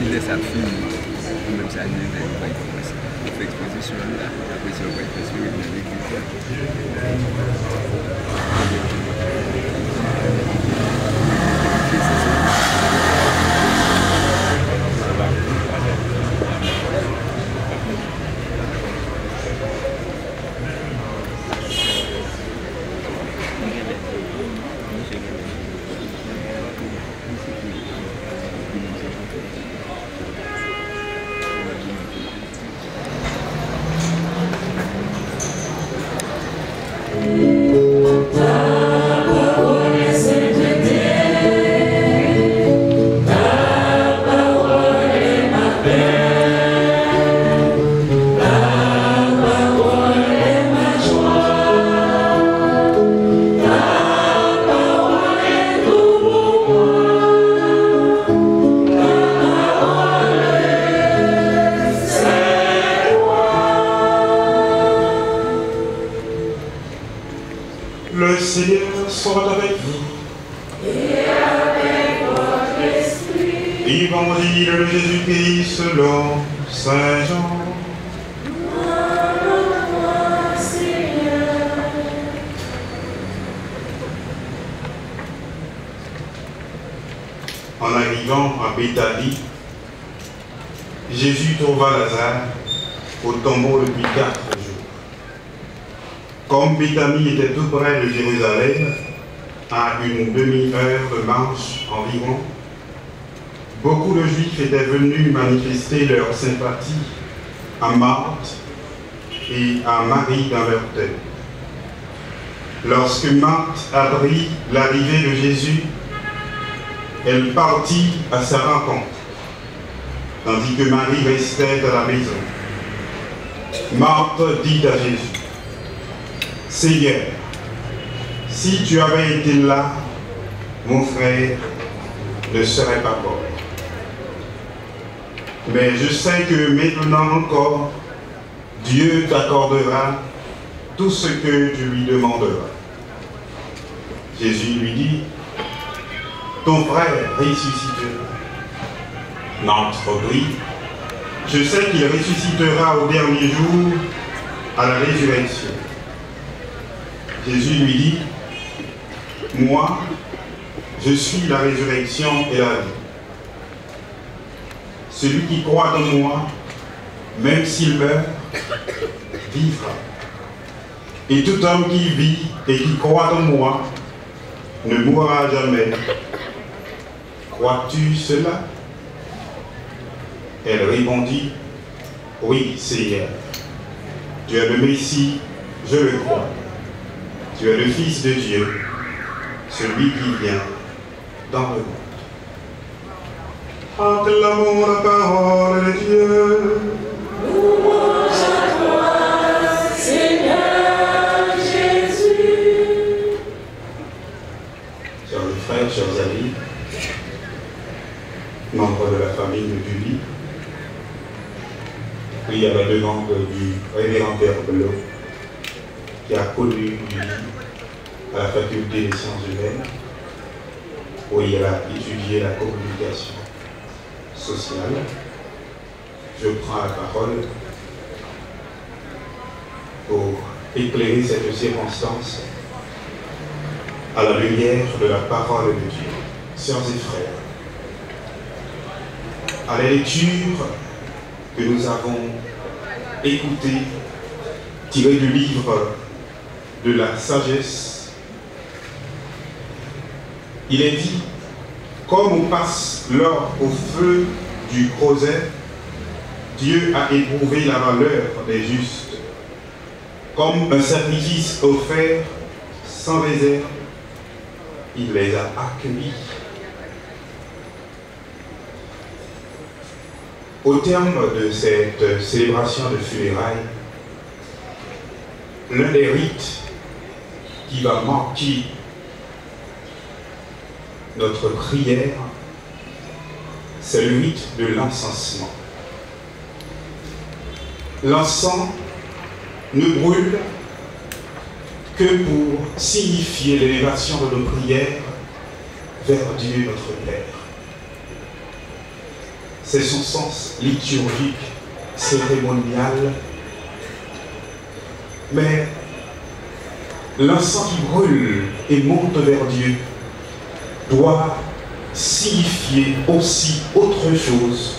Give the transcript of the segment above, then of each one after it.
Il laisse sa fille, même si elle n'est pas exposée. Il faut exposer sur là, après sur le point parce qu'il est Le Seigneur soit avec vous. Et avec votre esprit. Évangile de Jésus-Christ selon Saint Jean. Gloire à toi, Seigneur. En arrivant à Béthanie, Jésus trouva Lazare au tombeau depuis 4 jours. Comme Béthanie était tout près de Jérusalem, à une demi-heure de marche environ, beaucoup de Juifs étaient venus manifester leur sympathie à Marthe et à Marie dans leur tête. Lorsque Marthe apprit l'arrivée de Jésus, elle partit à sa rencontre, tandis que Marie restait à la maison. Marthe dit à Jésus: Seigneur, si tu avais été là, mon frère ne serait pas mort. Mais je sais que maintenant encore, Dieu t'accordera tout ce que tu lui demanderas. Jésus lui dit: ton frère ressuscitera. Marthe reprit: je sais qu'il ressuscitera au dernier jour à la résurrection. Jésus lui dit: moi, je suis la résurrection et la vie. Celui qui croit en moi, même s'il meurt, vivra. Et tout homme qui vit et qui croit en moi ne mourra jamais. Crois-tu cela? Elle répondit: oui, Seigneur. Tu es le Messie, je le crois. Tu es le Fils de Dieu, celui qui vient dans le monde. Acclamons la parole de Dieu. Louange à toi, Seigneur Jésus. Chers frères, chers amis, membres de la famille de Julie, prie à la demande du révérend Père Belot, qui a connu lui, à la faculté des sciences humaines, où il a étudié la communication sociale. Je prends la parole pour éclairer cette circonstance à la lumière de la parole de Dieu. Sœurs et frères, à la lecture que nous avons écoutée, tirée du livre de la sagesse, il est dit: comme on passe l'or au feu du creuset, Dieu a éprouvé la valeur des justes. Comme un sacrifice offert sans réserve, il les a accueillis. Au terme de cette célébration de funérailles, l'un des rites qui va marquer notre prière, c'est le rite de l'encensement. L'encens ne brûle que pour signifier l'élévation de nos prières vers Dieu notre Père. C'est son sens liturgique, cérémonial, mais l'encens qui brûle et monte vers Dieu doit signifier aussi autre chose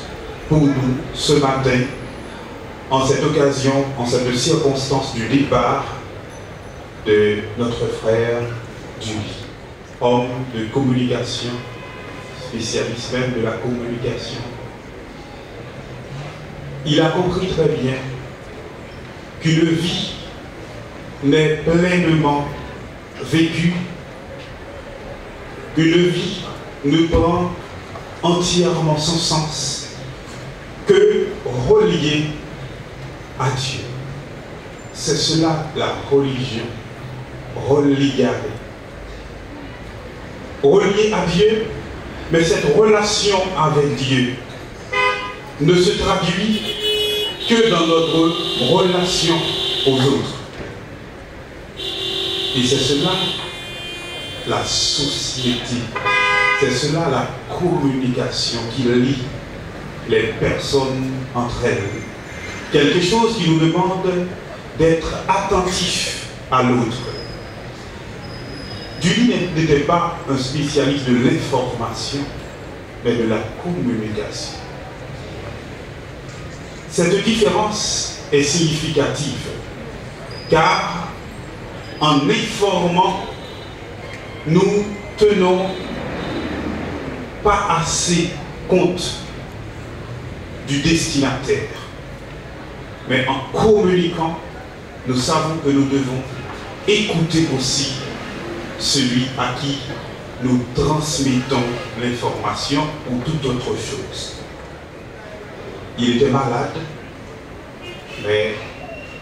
pour nous ce matin, en cette occasion, en cette circonstance du départ de notre frère Julie, homme de communication, spécialiste même de la communication. Il a compris très bien qu'une vie n'est pleinement vécue, une vie ne prend entièrement son sens que reliée à Dieu. C'est cela la religion, reliée à Dieu, mais cette relation avec Dieu ne se traduit que dans notre relation aux autres. Et c'est cela la société, c'est cela la communication qui lie les personnes entre elles. Quelque chose qui nous demande d'être attentifs à l'autre. Julie n'était pas un spécialiste de l'information, mais de la communication. Cette différence est significative, car en informant, nous tenons pas assez compte du destinataire. Mais en communiquant, nous savons que nous devons écouter aussi celui à qui nous transmettons l'information ou toute autre chose. Il était malade, mais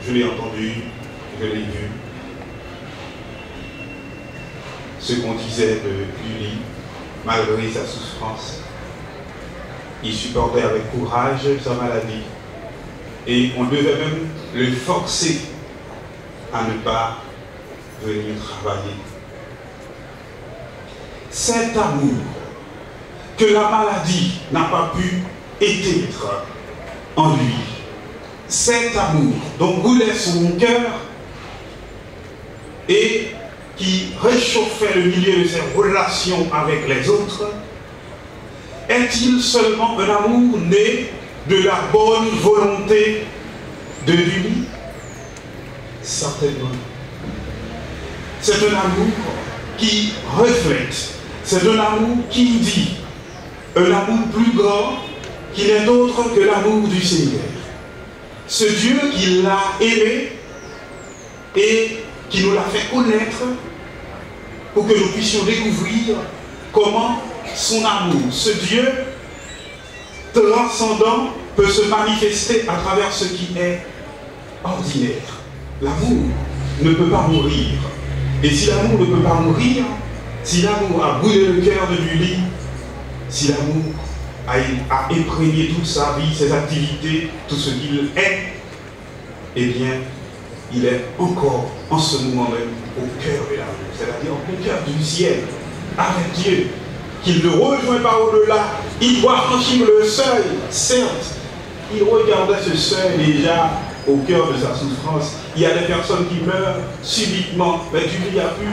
je l'ai entendu, je l'ai vu. Ce qu'on disait de Julie, malgré sa souffrance, il supportait avec courage sa maladie. Et on devait même le forcer à ne pas venir travailler. Cet amour que la maladie n'a pas pu éteindre en lui, cet amour dont brûlait son cœur et qui réchauffait le milieu de ses relations avec les autres, est-il seulement un amour né de la bonne volonté de Julie? Certainement. C'est un amour qui reflète, c'est un amour qui dit, un amour plus grand qui n'est autre que l'amour du Seigneur. Ce Dieu qui l'a aimé et qui nous l'a fait connaître pour que nous puissions découvrir comment son amour, ce Dieu transcendant, peut se manifester à travers ce qui est ordinaire. L'amour ne peut pas mourir. Et si l'amour ne peut pas mourir, si l'amour a brûlé le cœur de Julie, si l'amour a imprégné toute sa vie, ses activités, tout ce qu'il est, eh bien, il est encore en ce moment même au cœur de l'amour, c'est-à-dire au cœur du ciel, avec Dieu, qu'il ne rejoint pas au-delà. Il doit franchir le seuil, certes. Il regardait ce seuil déjà au cœur de sa souffrance. Il y a des personnes qui meurent subitement, mais Julie a pu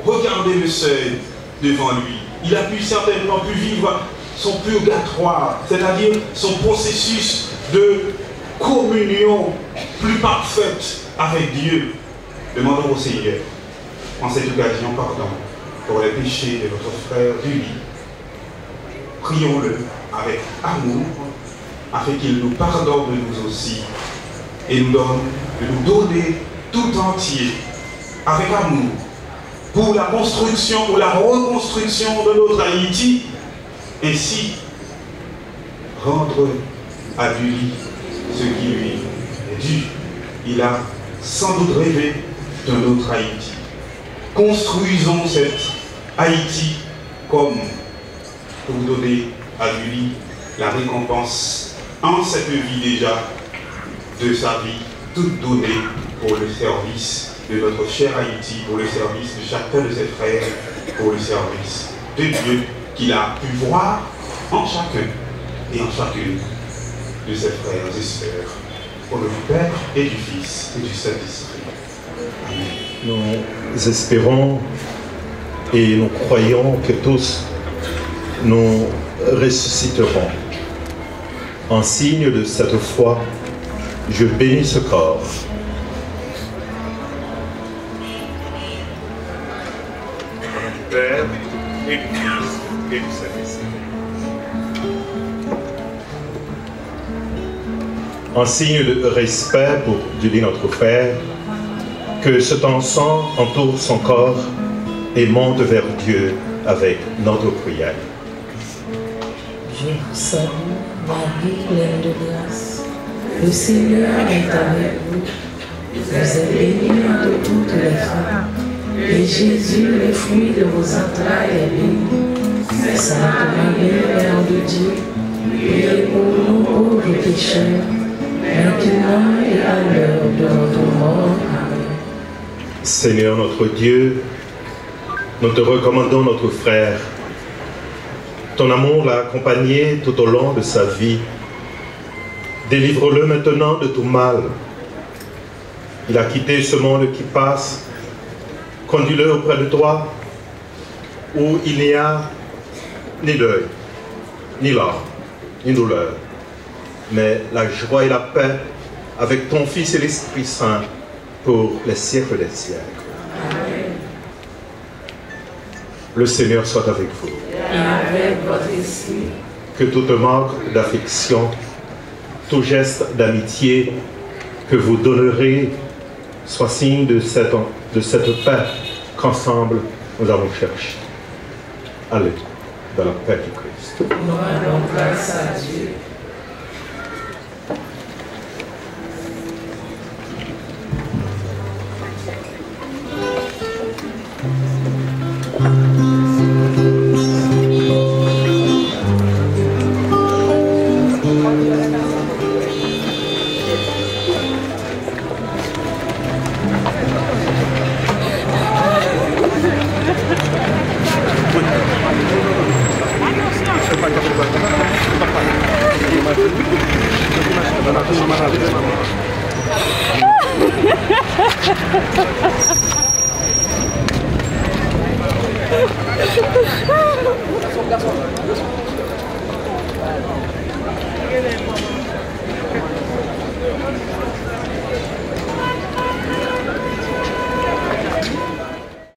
regarder le seuil devant lui. Il a pu certainement pu vivre son purgatoire, c'est-à-dire son processus de communion plus parfaite avec Dieu. Demandons au Seigneur, en cette occasion, pardon pour les péchés de notre frère Julie. Prions-le avec amour, afin qu'il nous pardonne de nous aussi, et nous donne de nous donner tout entier, avec amour, pour la construction, pour la reconstruction de notre Haïti, ainsi rendre à Julie ce qui lui est dû. Il a sans doute rêvé d'un autre Haïti. Construisons cette Haïti comme pour donner à Julie la récompense en cette vie déjà de sa vie, toute donnée pour le service de notre cher Haïti pour le service de chacun de ses frères, pour le service de Dieu qu'il a pu voir en chacun et en chacune de ses frères et sœurs. Au nom du Père et du Fils et du Saint-Esprit. Amen. Nous espérons et nous croyons que tous nous ressusciterons. En signe de cette foi, je bénis ce corps. Au nom du Père et du Fils et du Saint-Esprit. En signe de respect pour Julie, notre frère, que cet encens entoure son corps et monte vers Dieu avec notre prière. Je vous salue, Marie, pleine de grâce. Le Seigneur est avec vous. Vous êtes bénie entre toutes les femmes. Et Jésus, le fruit de vos entrailles, est béni. Sainte Marie, Mère de Dieu, priez pour nous pauvres pécheurs, maintenant et à l'heure de notre mort. Amen. Seigneur notre Dieu, nous te recommandons notre frère. Ton amour l'a accompagné tout au long de sa vie. Délivre-le maintenant de tout mal. Il a quitté ce monde qui passe. Conduis-le auprès de toi, où il n'y a ni deuil, ni larmes, ni douleur, mais la joie et la paix avec ton Fils et l'Esprit Saint pour les siècles des siècles. Amen. Le Seigneur soit avec vous. Et avec votre esprit. Que toute marque d'affection, tout geste d'amitié que vous donnerez soit signe de cette paix qu'ensemble nous avons cherché. Allez, dans la paix du Christ. Nous rendons grâce à Dieu.